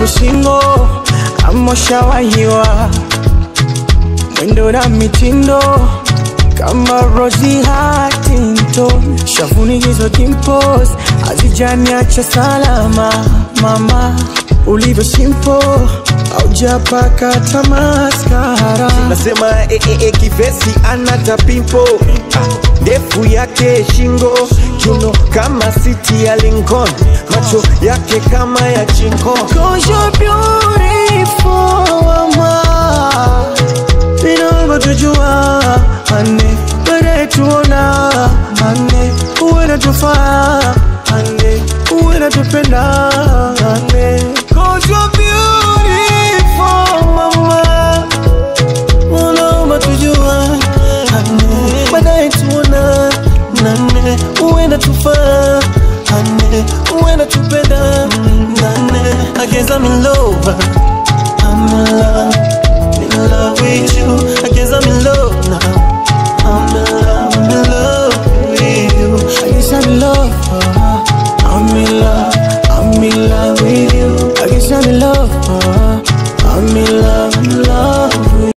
uko single ama shawahiwa, mwendo na mitindo kama Rosie Huntington, shavuni hizo dimples hazijaniacha salama. Mama ulivyo simple haujapaka tamaskara. Nasema kivesi anata pimpo, ndefu yake shingo, kiuno kama City ya Lincoln, macho yake kama ya chinko. 'Cause you're beautiful mama, bila kujua ane bere tuona ane uwe tufaa ane uwe tupenda ane. 'Cause you're beautiful mama, bila kujua ane bere tuona ane uwe tufaa ane uwe tupenda ane. I guess I'm in love.